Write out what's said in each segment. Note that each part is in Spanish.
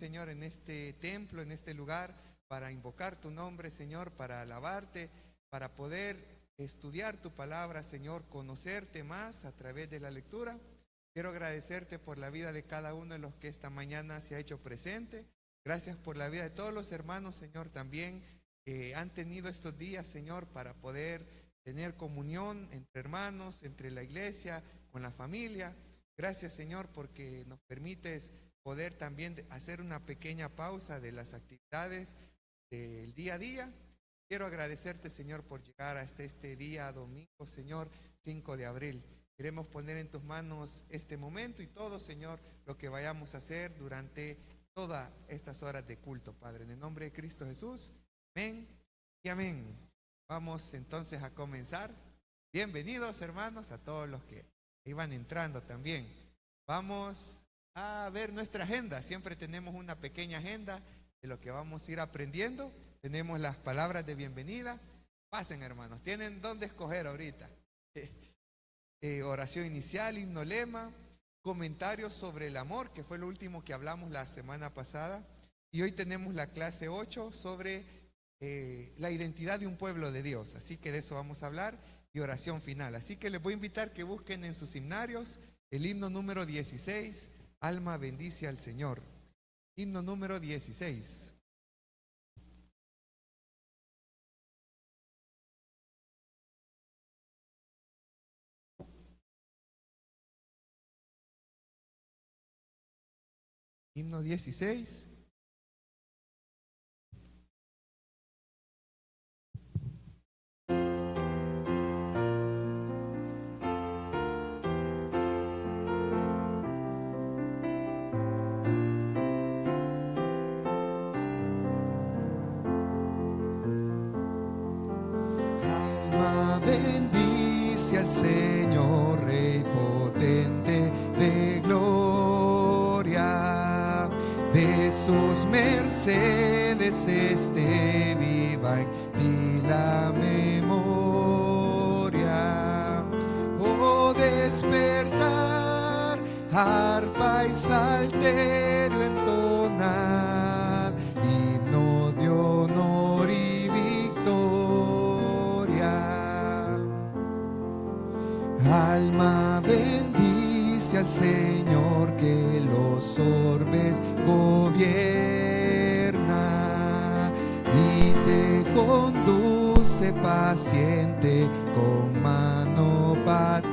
Señor, en este templo, en este lugar, para invocar tu nombre, Señor, para alabarte, para poder estudiar tu palabra, Señor, conocerte más a través de la lectura. Quiero agradecerte por la vida de cada uno de los que esta mañana se ha hecho presente. Gracias por la vida de todos los hermanos, Señor, también que han tenido estos días, Señor, para poder tener comunión entre hermanos, entre la iglesia, con la familia. Gracias, Señor, porque nos permites poder también hacer una pequeña pausa de las actividades del día a día. Quiero agradecerte, Señor, por llegar hasta este día domingo, Señor, 5 de abril. Queremos poner en tus manos este momento y todo, Señor, lo que vayamos a hacer durante todas estas horas de culto, Padre. En el nombre de Cristo Jesús, amén y amén. Vamos entonces a comenzar. Bienvenidos, hermanos, a todos los que iban entrando también. Vamos a ver nuestra agenda. Siempre tenemos una pequeña agenda de lo que vamos a ir aprendiendo. Tenemos las palabras de bienvenida. Pasen, hermanos, tienen dónde escoger ahorita. Oración inicial, himno lema, comentarios sobre el amor, que fue lo último que hablamos la semana pasada. Y hoy tenemos la clase 8 sobre la identidad de un pueblo de Dios. Así que de eso vamos a hablar, y oración final. Así que les voy a invitar que busquen en sus himnarios el himno número 16, Alma bendice al Señor. Himno número 16. Himno 16. Alma bendice al Señor, Rey potente de gloria. De sus mercedes esté viva en ti la memoria. Oh, despertar, arpa y salterio entonad, himno de honor y victoria. Alma bendice al Señor, que los orbes gobierna y te conduce paciente con mano paterna.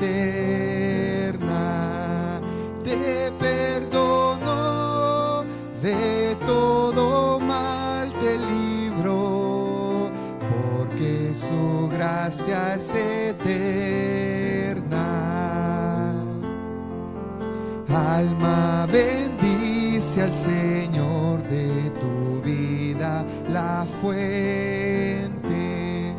Te perdono, de todo mal te libro, porque su gracia es eterna. Alma bendice al Señor, de tu vida la fuente,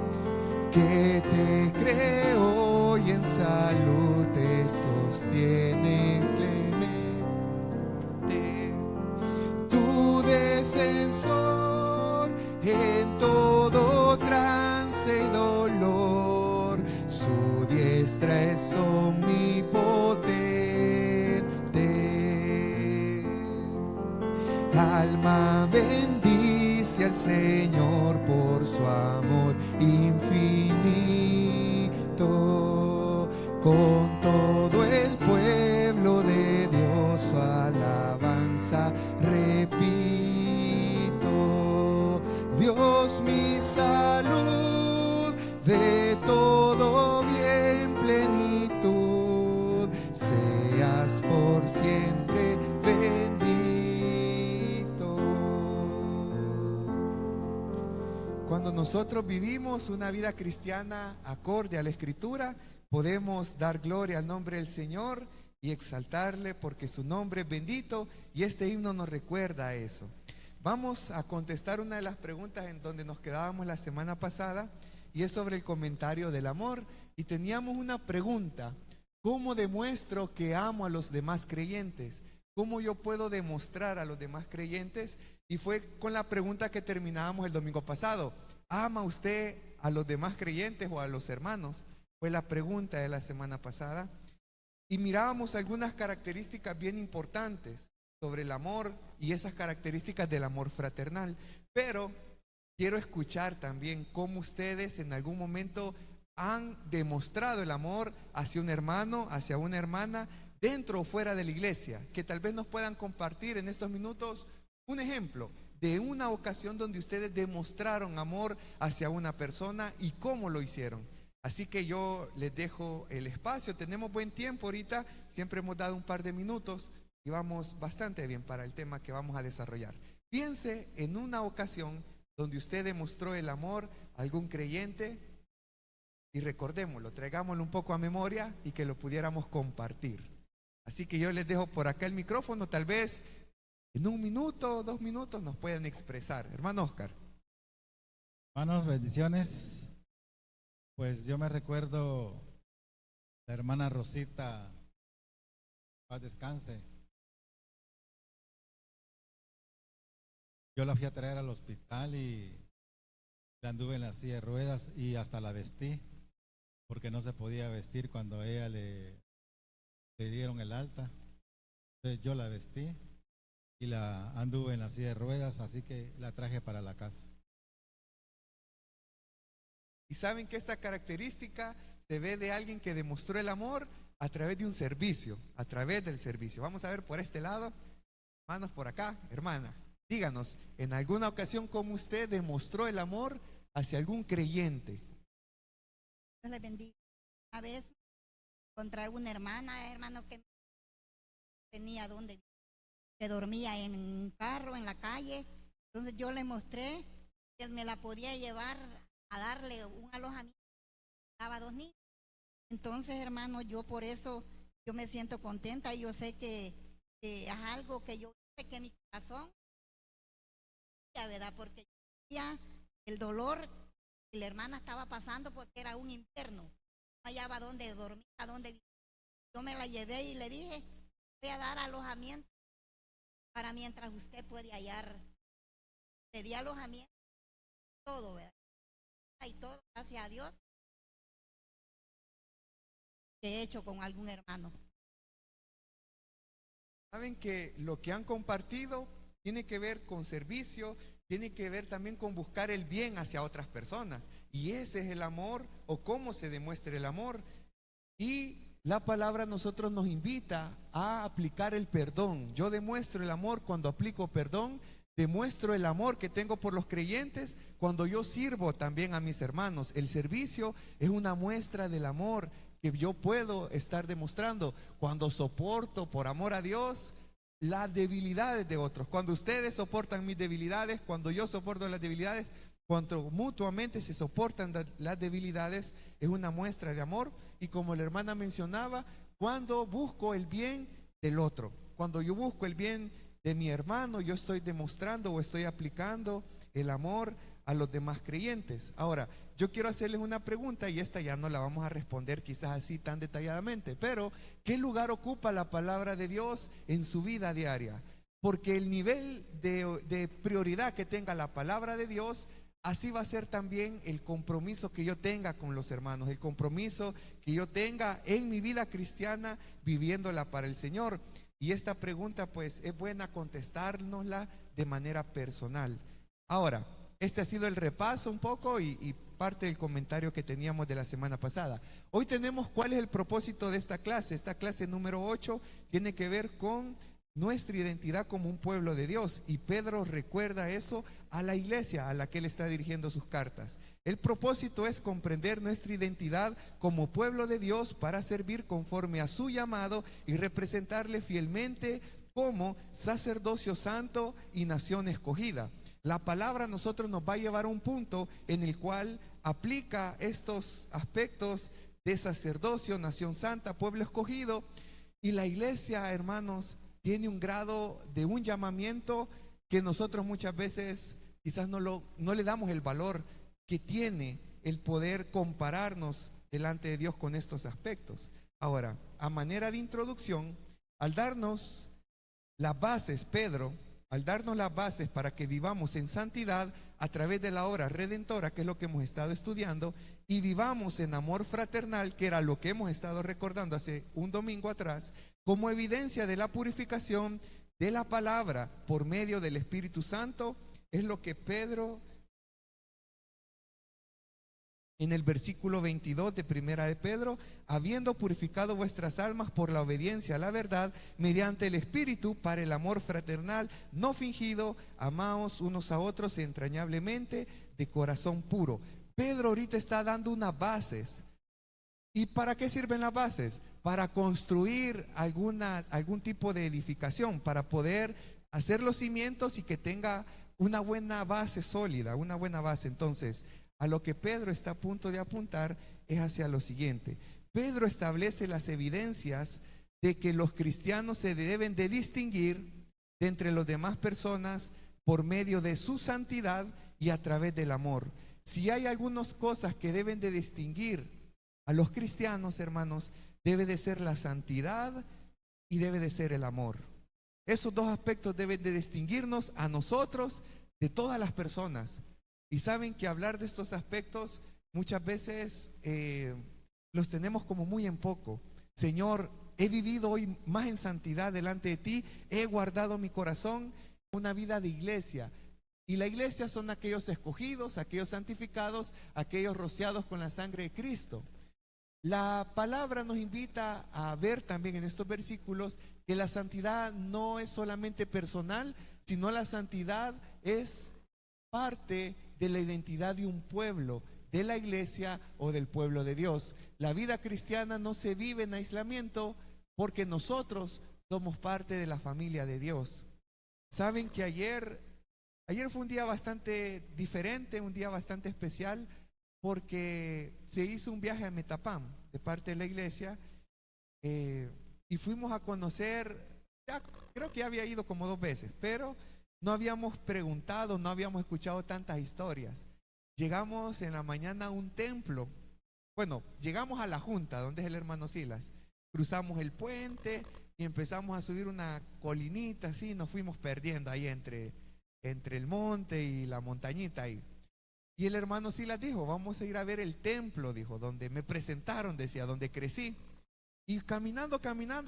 que te creó y en salud te sostiene clemente. Tu defensor en todo trance y dolor, su diestra es omnipotente. Alma bendice al Señor por su amor infinito. Con todo el pueblo de Dios su alabanza repito. Dios mi salud, de todo bien plenitud, seas por siempre bendito. Cuando nosotros vivimos una vida cristiana acorde a la Escritura, podemos dar gloria al nombre del Señor y exaltarle, porque su nombre es bendito, y este himno nos recuerda eso. Vamos a contestar una de las preguntas en donde nos quedábamos la semana pasada, y es sobre el comentario del amor. Y teníamos una pregunta: ¿cómo demuestro que amo a los demás creyentes? ¿Cómo yo puedo demostrar a los demás creyentes? Y fue con la pregunta que terminábamos el domingo pasado: ¿ama usted a los demás creyentes o a los hermanos? Fue la pregunta de la semana pasada. Y mirábamos algunas características bien importantes. sobre el amor y esas características del amor fraternal. Pero quiero escuchar también cómo ustedes en algún momento han demostrado el amor hacia un hermano, hacia una hermana, dentro o fuera de la iglesia, que tal vez nos puedan compartir en estos minutos un ejemplo de una ocasión donde ustedes demostraron amor hacia una persona y cómo lo hicieron. Así que yo les dejo el espacio, tenemos buen tiempo ahorita, siempre hemos dado un par de minutos y vamos bastante bien para el tema que vamos a desarrollar. Piense en una ocasión donde usted demostró el amor a algún creyente y recordémoslo, traigámoslo un poco a memoria y que lo pudiéramos compartir. Así que yo les dejo por acá el micrófono, tal vez en 1 minuto, 2 minutos nos puedan expresar. Hermano Oscar. Hermanos, bendiciones. Pues yo me recuerdo la hermana Rosita, paz descanse. Yo la fui a traer al hospital y la anduve en la silla de ruedas y hasta la vestí, porque no se podía vestir cuando a ella le dieron el alta. Entonces yo la vestí y la anduve en la silla de ruedas, así que la traje para la casa. Y saben que esta característica se ve de alguien que demostró el amor a través de un servicio, a través del servicio. Vamos a ver por este lado, hermanos por acá, hermana, díganos, en alguna ocasión cómo usted demostró el amor hacia algún creyente. Dios les bendiga. Una vez encontré una hermana, hermano, que tenía donde que dormía en un carro, en la calle. Entonces yo le mostré que él me la podía llevar a darle un alojamiento. Daba 2 niños. Entonces, hermano, yo por eso yo me siento contenta y yo sé que es algo que yo sé que mi corazón, ¿verdad? Porque ya el dolor que la hermana estaba pasando porque era un interno. No hallaba dónde dormir, a dónde vivir. Yo me la llevé y le dije, voy a dar alojamiento para mientras usted puede hallar. Le di alojamiento, todo, ¿verdad? Y todo, gracias a Dios, que he hecho con algún hermano. Saben que lo que han compartido tiene que ver con servicio, tiene que ver también con buscar el bien hacia otras personas. Y ese es el amor, o cómo se demuestra el amor. Y la palabra a nosotros nos invita a aplicar el perdón. Yo demuestro el amor cuando aplico perdón. Demuestro el amor que tengo por los creyentes cuando yo sirvo también a mis hermanos. El servicio es una muestra del amor que yo puedo estar demostrando cuando soporto por amor a Dios las debilidades de otros. Cuando ustedes soportan mis debilidades, cuando yo soporto las debilidades, cuando mutuamente se soportan las debilidades, es una muestra de amor. Y como la hermana mencionaba, cuando busco el bien del otro, cuando yo busco el bien de mi hermano, yo estoy demostrando o estoy aplicando el amor a los demás creyentes. Ahora, yo quiero hacerles una pregunta y esta ya no la vamos a responder quizás así tan detalladamente, pero ¿qué lugar ocupa la palabra de Dios en su vida diaria? Porque el nivel de prioridad que tenga la palabra de Dios, así va a ser también el compromiso que yo tenga con los hermanos, el compromiso que yo tenga en mi vida cristiana viviéndola para el Señor. Y esta pregunta pues es buena contestárnosla de manera personal. Ahora, este ha sido el repaso un poco y parte del comentario que teníamos de la semana pasada. Hoy tenemos cuál es el propósito de esta clase. Esta clase número 8 tiene que ver con nuestra identidad como un pueblo de Dios. Y Pedro recuerda eso a la iglesia a la que él está dirigiendo sus cartas. El propósito es comprender nuestra identidad como pueblo de Dios para servir conforme a su llamado y representarle fielmente como sacerdocio santo y nación escogida. La palabra a nosotros nos va a llevar a un punto en el cual aplica estos aspectos de sacerdocio, nación santa, pueblo escogido. Y la iglesia, hermanos, tiene un grado de un llamamiento que nosotros muchas veces quizás no le damos el valor que tiene el poder compararnos delante de Dios con estos aspectos. Ahora, a manera de introducción, al darnos las bases, Pedro, al darnos las bases para que vivamos en santidad a través de la obra redentora, que es lo que hemos estado estudiando, y vivamos en amor fraternal, que era lo que hemos estado recordando hace un domingo atrás, como evidencia de la purificación de la palabra por medio del Espíritu Santo, es lo que Pedro en el versículo 22 de Primera de Pedro, habiendo purificado vuestras almas por la obediencia a la verdad, mediante el Espíritu, para el amor fraternal, no fingido, amaos unos a otros entrañablemente, de corazón puro. Pedro ahorita está dando unas bases. ¿Y para qué sirven las bases? Para construir algún tipo de edificación, para poder hacer los cimientos y que tenga una buena base sólida, una buena base. Entonces, a lo que Pedro está a punto de apuntar es hacia lo siguiente. Pedro establece las evidencias de que los cristianos se deben de distinguir de entre las demás personas por medio de su santidad y a través del amor. Si hay algunas cosas que deben de distinguir a los cristianos, hermanos, debe de ser la santidad y debe de ser el amor. Esos dos aspectos deben de distinguirnos a nosotros de todas las personas. Y saben que hablar de estos aspectos muchas veces los tenemos como muy en poco. Señor, he vivido hoy más en santidad delante de ti, he guardado mi corazón, una vida de iglesia. Y la iglesia son aquellos escogidos, aquellos santificados, aquellos rociados con la sangre de Cristo. La palabra nos invita a ver también en estos versículos que la santidad no es solamente personal, sino la santidad es parte de la identidad de un pueblo, de la iglesia o del pueblo de Dios. La vida cristiana no se vive en aislamiento porque nosotros somos parte de la familia de Dios. Saben que ayer fue un día bastante diferente, un día bastante especial, porque se hizo un viaje a Metapán de parte de la iglesia y fuimos a conocer, creo que ya había ido como 2 veces, pero no habíamos preguntado, no habíamos escuchado tantas historias. Llegamos en la mañana a un templo, bueno, llegamos a la junta donde es el hermano Silas, cruzamos el puente y empezamos a subir una colinita, así nos fuimos perdiendo ahí entre el monte y la montañita ahí. Y el hermano Silas dijo, vamos a ir a ver el templo, dijo, donde me presentaron, decía, donde crecí. Y caminando,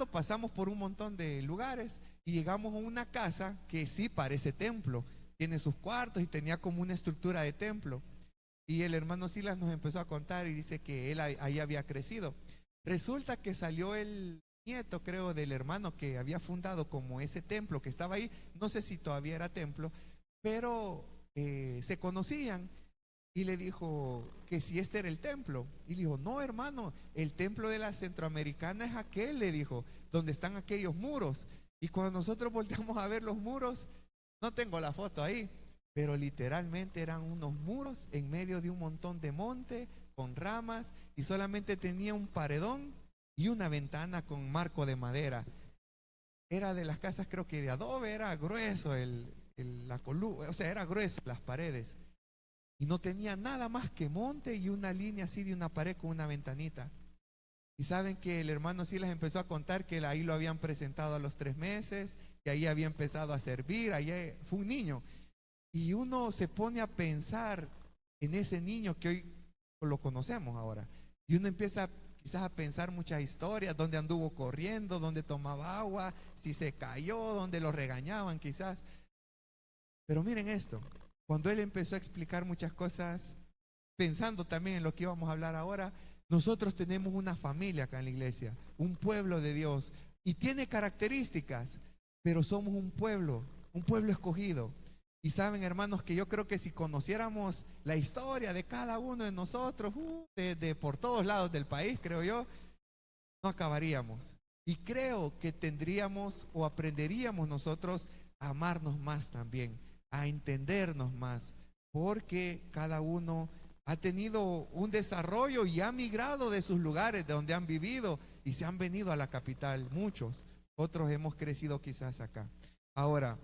pasamos por un montón de lugares y llegamos a una casa que sí parece templo. Tiene sus cuartos y tenía como una estructura de templo. Y el hermano Silas nos empezó a contar y dice que él ahí había crecido. Resulta que salió el nieto, creo, del hermano que había fundado como ese templo que estaba ahí. No sé si todavía era templo, pero se conocían. Y le dijo que si este era el templo. Y le dijo, no, hermano, el templo de la Centroamericana es aquel, le dijo, donde están aquellos muros. Y cuando nosotros volteamos a ver los muros, no tengo la foto ahí, pero literalmente eran unos muros en medio de un montón de monte, con ramas, y solamente tenía un paredón y una ventana con marco de madera. Era de las casas, creo que de adobe, era grueso la columna, o sea, era grueso las paredes. Y no tenía nada más que monte y una línea así de una pared con una ventanita. Y saben que el hermano Silas empezó a contar que ahí lo habían presentado a los 3 meses, que ahí había empezado a servir, ahí fue un niño. Y uno se pone a pensar en ese niño que hoy lo conocemos ahora. Y uno empieza quizás a pensar muchas historias, donde anduvo corriendo, donde tomaba agua, si se cayó, donde lo regañaban quizás. Pero miren esto. Cuando él empezó a explicar muchas cosas, pensando también en lo que íbamos a hablar ahora, nosotros tenemos una familia acá en la iglesia, un pueblo de Dios, y tiene características, pero somos un pueblo escogido. Y saben, hermanos, que yo creo que si conociéramos la historia de cada uno de nosotros, de por todos lados del país, creo yo, no acabaríamos. Y creo que tendríamos o aprenderíamos nosotros a amarnos más también, a entendernos más, porque cada uno ha tenido un desarrollo y ha migrado de sus lugares de donde han vivido y se han venido a la capital, muchos, otros hemos crecido quizás acá. Ahora,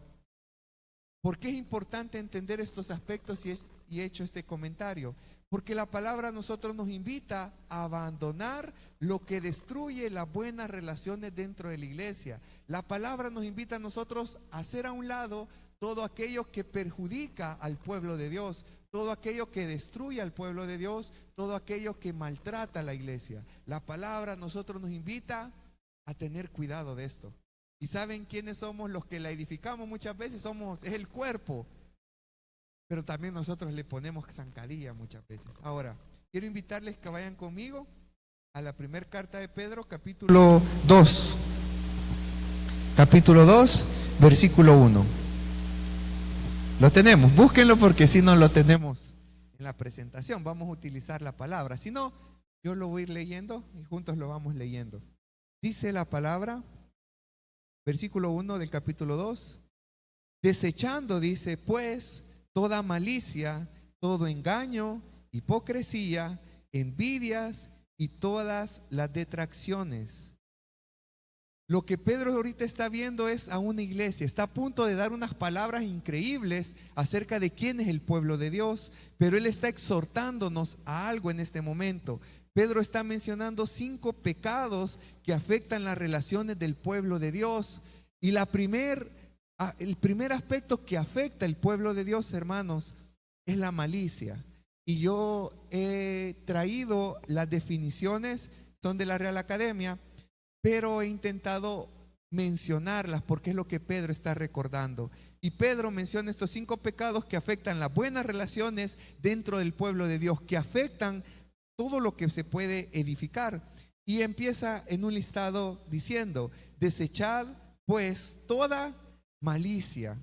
¿por qué es importante entender estos aspectos y he hecho este comentario? Porque la palabra a nosotros nos invita a abandonar lo que destruye las buenas relaciones dentro de la iglesia. La palabra nos invita a nosotros a hacer a un lado todo aquello que perjudica al pueblo de Dios, todo aquello que destruye al pueblo de Dios, todo aquello que maltrata a la iglesia. La palabra a nosotros nos invita a tener cuidado de esto. ¿Y saben quiénes somos los que la edificamos muchas veces? Es el cuerpo. Pero también nosotros le ponemos zancadilla muchas veces. Ahora, quiero invitarles que vayan conmigo a la primera carta de Pedro, capítulo 2. Capítulo 2, versículo 1. Lo tenemos, búsquenlo porque si no lo tenemos en la presentación. Vamos a utilizar la palabra. Si no, yo lo voy a ir leyendo y juntos lo vamos leyendo. Dice la palabra, versículo 1 del capítulo 2. Desechando, dice, pues, toda malicia, todo engaño, hipocresía, envidias y todas las detracciones. Lo que Pedro ahorita está viendo es a una iglesia, está a punto de dar unas palabras increíbles acerca de quién es el pueblo de Dios, pero él está exhortándonos a algo en este momento. Pedro está mencionando 5 pecados que afectan las relaciones del pueblo de Dios. Y el primer aspecto que afecta al pueblo de Dios, hermanos, es la malicia. Y yo he traído las definiciones, son de la Real Academia, pero he intentado mencionarlas porque es lo que Pedro está recordando. Y Pedro menciona estos 5 pecados que afectan las buenas relaciones dentro del pueblo de Dios, que afectan todo lo que se puede edificar. Y empieza en un listado diciendo: desechad pues toda malicia.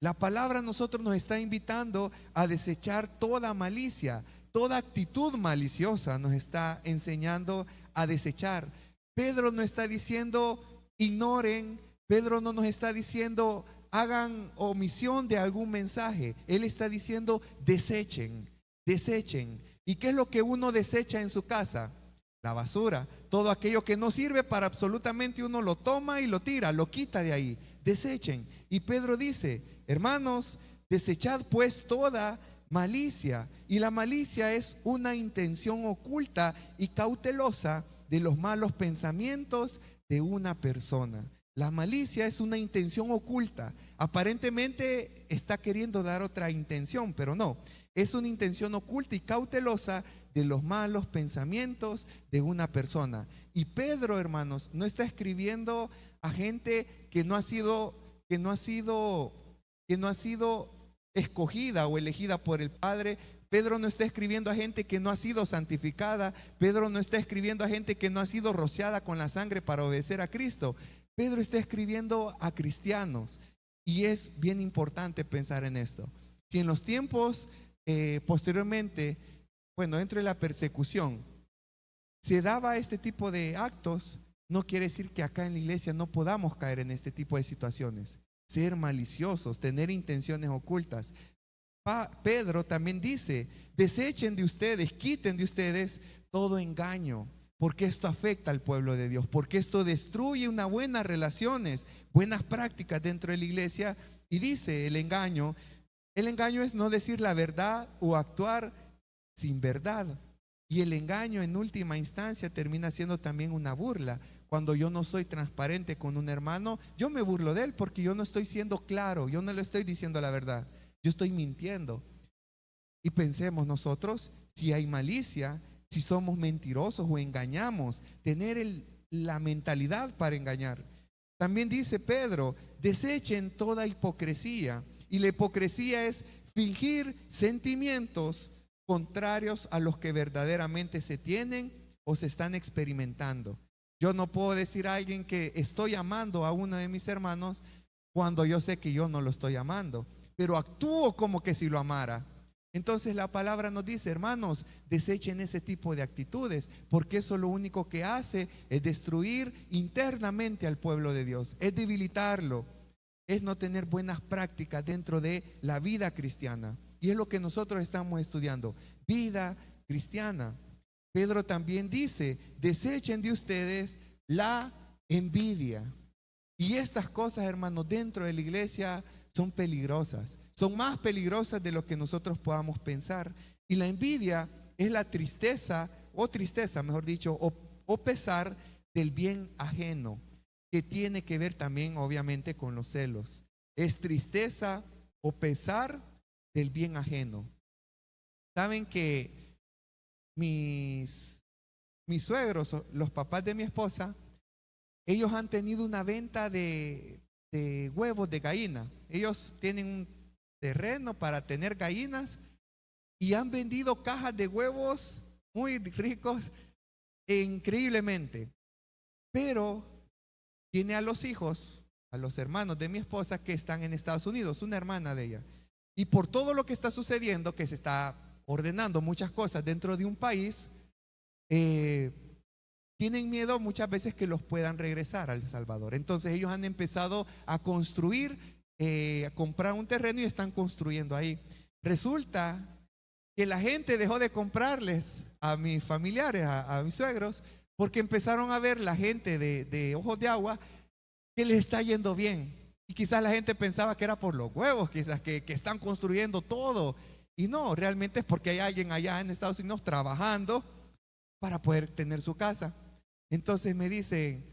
La palabra a nosotros nos está invitando a desechar toda malicia, toda actitud maliciosa nos está enseñando a desechar. Pedro no está diciendo ignoren, Pedro no nos está diciendo hagan omisión de algún mensaje. Él está diciendo desechen, desechen. ¿Y qué es lo que uno desecha en su casa? La basura, todo aquello que no sirve para absolutamente, uno lo toma y lo tira, lo quita de ahí. Desechen. Y Pedro dice: hermanos, desechad pues toda malicia. Y la malicia es una intención oculta y cautelosa de los malos pensamientos de una persona. La malicia es una intención oculta. Aparentemente está queriendo dar otra intención, pero no. Es una intención oculta y cautelosa de los malos pensamientos de una persona. Y Pedro, hermanos, no está escribiendo a gente que no ha sido escogida o elegida por el Padre. Pedro no está escribiendo a gente que no ha sido santificada. Pedro no está escribiendo a gente que no ha sido rociada con la sangre para obedecer a Cristo. Pedro está escribiendo a cristianos. Y es bien importante pensar en esto. Si en los tiempos posteriormente, dentro de la persecución, se daba este tipo de actos, no quiere decir que acá en la iglesia no podamos caer en este tipo de situaciones. Ser maliciosos, tener intenciones ocultas. Pedro también dice: desechen de ustedes, quiten de ustedes todo engaño, porque esto afecta al pueblo de Dios, porque esto destruye unas buenas relaciones, buenas prácticas dentro de la iglesia. Y dice el engaño es no decir la verdad o actuar sin verdad. Y el engaño en última instancia termina siendo también una burla. Cuando yo no soy transparente con un hermano, yo me burlo de él porque yo no estoy siendo claro, yo no le estoy diciendo la verdad, yo estoy mintiendo. Y pensemos nosotros, si hay malicia, si somos mentirosos o engañamos, tener la mentalidad para engañar. También dice Pedro: desechen toda hipocresía. Y la hipocresía es fingir sentimientos contrarios a los que verdaderamente se tienen o se están experimentando. Yo no puedo decir a alguien que estoy amando a uno de mis hermanos cuando yo sé que yo no lo estoy amando, pero actúo como que si lo amara. Entonces la palabra nos dice: hermanos, desechen ese tipo de actitudes, porque eso lo único que hace es destruir internamente al pueblo de Dios, es debilitarlo, es no tener buenas prácticas dentro de la vida cristiana. Y es lo que nosotros estamos estudiando, vida cristiana. Pedro también dice: desechen de ustedes la envidia. Y estas cosas, hermanos, dentro de la iglesia son peligrosas. Son más peligrosas de lo que nosotros podamos pensar. Y la envidia es la tristeza, mejor dicho, o pesar del bien ajeno, que tiene que ver también obviamente con los celos. Es tristeza o pesar del bien ajeno. Saben que mis suegros, los papás de mi esposa, ellos han tenido una venta de huevos de gallina. Ellos tienen un terreno para tener gallinas y han vendido cajas de huevos muy ricos increíblemente. Pero tiene a los hijos, a los hermanos de mi esposa que están en Estados Unidos, una hermana de ella. Y por todo lo que está sucediendo, que se está ordenando muchas cosas dentro de un país, tienen miedo muchas veces que los puedan regresar a El Salvador. Entonces ellos han empezado a construir, a comprar un terreno y están construyendo ahí. Resulta que la gente dejó de comprarles a mis familiares, a mis suegros, porque empezaron a ver la gente de Ojos de Agua que les está yendo bien. Y quizás la gente pensaba que era por los huevos, quizás que están construyendo todo. Y no, realmente es porque hay alguien allá en Estados Unidos trabajando para poder tener su casa. Entonces me dicen,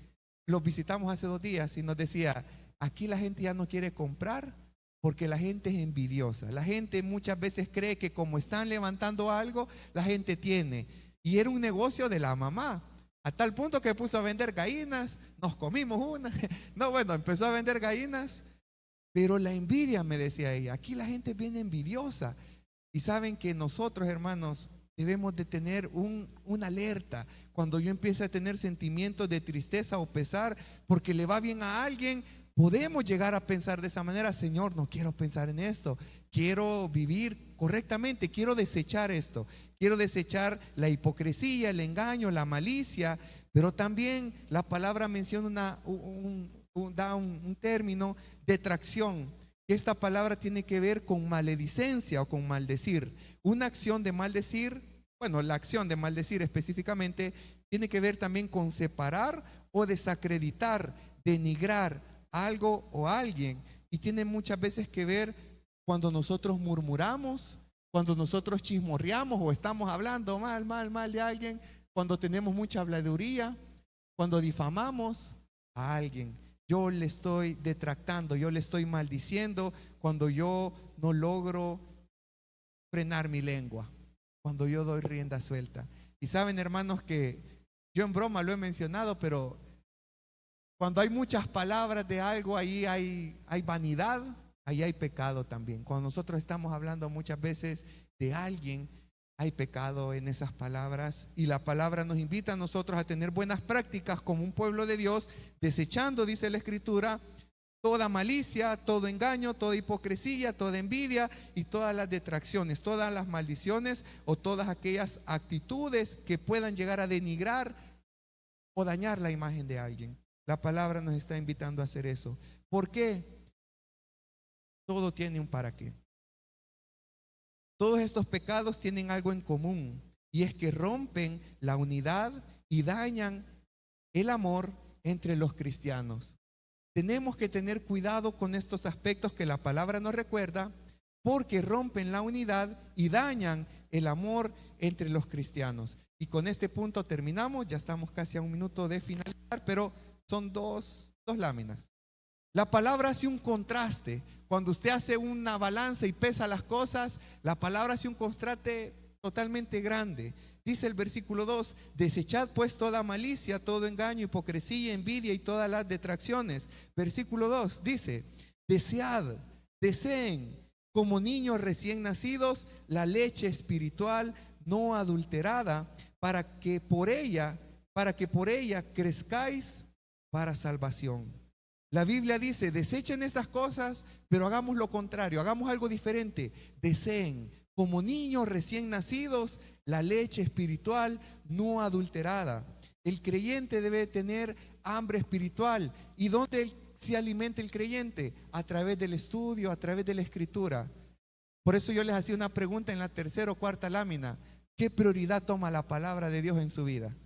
los visitamos hace 2 días y nos decía, aquí la gente ya no quiere comprar porque la gente es envidiosa. La gente muchas veces cree que como están levantando algo, la gente tiene. Y era un negocio de la mamá. A tal punto que puso a vender gallinas, nos comimos una. No, bueno, empezó a vender gallinas, pero la envidia, me decía ella, aquí la gente es bien envidiosa. Y saben que nosotros, hermanos, debemos de tener una alerta. Cuando yo empiece a tener sentimientos de tristeza o pesar porque le va bien a alguien, podemos llegar a pensar de esa manera: Señor, no quiero pensar en esto, quiero vivir correctamente, quiero desechar esto, quiero desechar la hipocresía, el engaño, la malicia. Pero también la palabra menciona da un término, detracción. Esta palabra tiene que ver con maledicencia o con maldecir. Una acción de maldecir, bueno, la acción de maldecir específicamente tiene que ver también con separar o desacreditar, denigrar algo o alguien. Y tiene muchas veces que ver cuando nosotros murmuramos, cuando nosotros chismorreamos o estamos hablando mal de alguien, cuando tenemos mucha habladuría, cuando difamamos a alguien. Yo le estoy detractando, yo le estoy maldiciendo cuando yo no logro frenar mi lengua, cuando yo doy rienda suelta. Y saben, hermanos, que yo en broma lo he mencionado, pero cuando hay muchas palabras de algo, ahí hay vanidad, ahí hay pecado también. Cuando nosotros estamos hablando muchas veces de alguien, hay pecado en esas palabras, y la palabra nos invita a nosotros a tener buenas prácticas como un pueblo de Dios, desechando, dice la Escritura, toda malicia, todo engaño, toda hipocresía, toda envidia y todas las detracciones, todas las maldiciones o todas aquellas actitudes que puedan llegar a denigrar o dañar la imagen de alguien. La palabra nos está invitando a hacer eso. ¿Por qué? Todo tiene un para qué. Todos estos pecados tienen algo en común, y es que rompen la unidad y dañan el amor entre los cristianos. Tenemos que tener cuidado con estos aspectos que la palabra nos recuerda, porque rompen la unidad y dañan el amor entre los cristianos. Y con este punto terminamos, ya estamos casi a 1 minuto de finalizar, pero son dos láminas. La palabra hace un contraste. Cuando usted hace una balanza y pesa las cosas, la palabra hace un contraste totalmente grande. Dice el versículo 2: desechad pues toda malicia, todo engaño, hipocresía, envidia y todas las detracciones. Versículo 2 dice: deseen como niños recién nacidos la leche espiritual no adulterada, para que por ella crezcáis para salvación. La Biblia dice: desechen estas cosas, pero hagamos lo contrario, hagamos algo diferente. Deseen como niños recién nacidos la leche espiritual no adulterada. El creyente debe tener hambre espiritual. ¿Y dónde se alimenta el creyente? A través del estudio, a través de la escritura. Por eso yo les hacía una pregunta en la 3ª o 4ª lámina: ¿qué prioridad toma la palabra de Dios en su vida?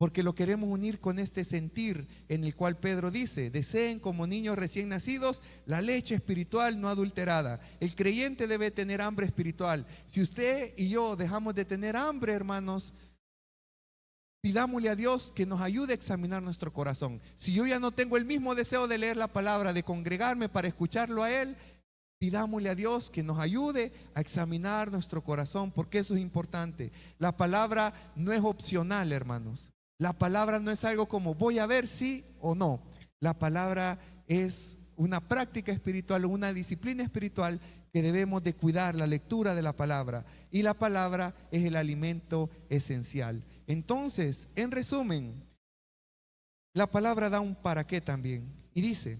Porque lo queremos unir con este sentir en el cual Pedro dice: deseen como niños recién nacidos la leche espiritual no adulterada. El creyente debe tener hambre espiritual. Si usted y yo dejamos de tener hambre, hermanos, pidámosle a Dios que nos ayude a examinar nuestro corazón. Si yo ya no tengo el mismo deseo de leer la palabra, de congregarme para escucharlo a Él, pidámosle a Dios que nos ayude a examinar nuestro corazón, porque eso es importante. La palabra no es opcional, hermanos. La palabra no es algo como voy a ver sí o no. La palabra es una práctica espiritual, una disciplina espiritual que debemos de cuidar, la lectura de la palabra. Y la palabra es el alimento esencial. Entonces, en resumen, la palabra da un para qué también. Y dice,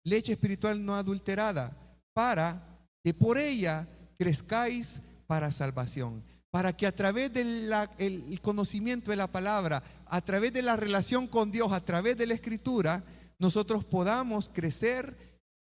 leche espiritual no adulterada, para que por ella crezcáis para salvación. Para que a través del conocimiento de la palabra, a través de la relación con Dios, a través de la escritura, nosotros podamos crecer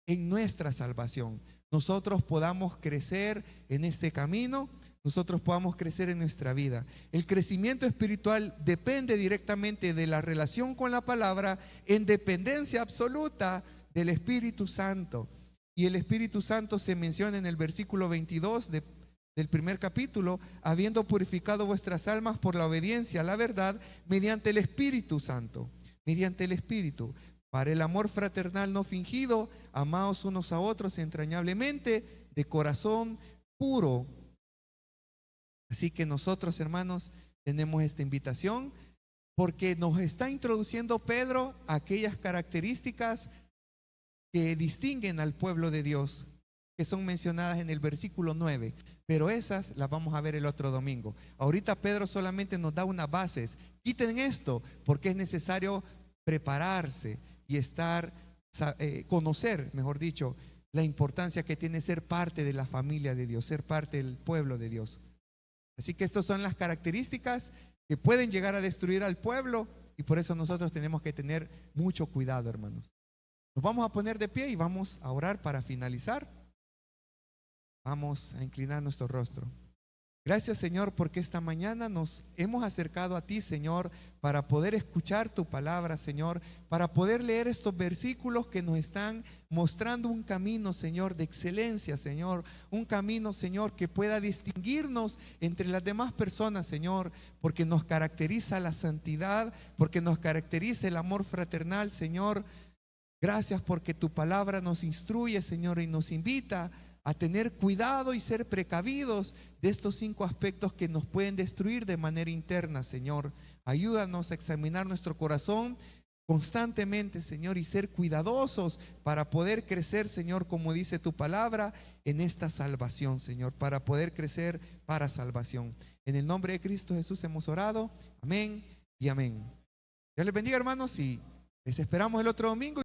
en nuestra salvación. Nosotros podamos crecer en este camino, nosotros podamos crecer en nuestra vida. El crecimiento espiritual depende directamente de la relación con la palabra en dependencia absoluta del Espíritu Santo. Y el Espíritu Santo se menciona en el versículo 22 del primer capítulo, habiendo purificado vuestras almas por la obediencia a la verdad mediante el Espíritu Santo, mediante el Espíritu, para el amor fraternal no fingido, amaos unos a otros entrañablemente, de corazón puro. Así que nosotros, hermanos, tenemos esta invitación porque nos está introduciendo Pedro aquellas características que distinguen al pueblo de Dios, que son mencionadas en el versículo 9, pero esas las vamos a ver el otro domingo. Ahorita Pedro solamente nos da unas bases. Quiten esto porque es necesario prepararse y conocer, mejor dicho, la importancia que tiene ser parte de la familia de Dios, ser parte del pueblo de Dios. Así que estas son las características que pueden llegar a destruir al pueblo y por eso nosotros tenemos que tener mucho cuidado, hermanos. Nos vamos a poner de pie y vamos a orar para finalizar. Vamos a inclinar nuestro rostro. Gracias, Señor, porque esta mañana nos hemos acercado a ti, Señor, para poder escuchar tu palabra, Señor, para poder leer estos versículos que nos están mostrando un camino, Señor, de excelencia, Señor, un camino, Señor, que pueda distinguirnos entre las demás personas, Señor, porque nos caracteriza la santidad, porque nos caracteriza el amor fraternal, Señor. Gracias porque tu palabra nos instruye, Señor, y nos invita a tener cuidado y ser precavidos de estos 5 aspectos que nos pueden destruir de manera interna, Señor. Ayúdanos a examinar nuestro corazón constantemente, Señor, y ser cuidadosos para poder crecer, Señor, como dice tu palabra, en esta salvación, Señor, para poder crecer para salvación. En el nombre de Cristo Jesús hemos orado. Amén y amén. Dios les bendiga, hermanos, y les esperamos el otro domingo.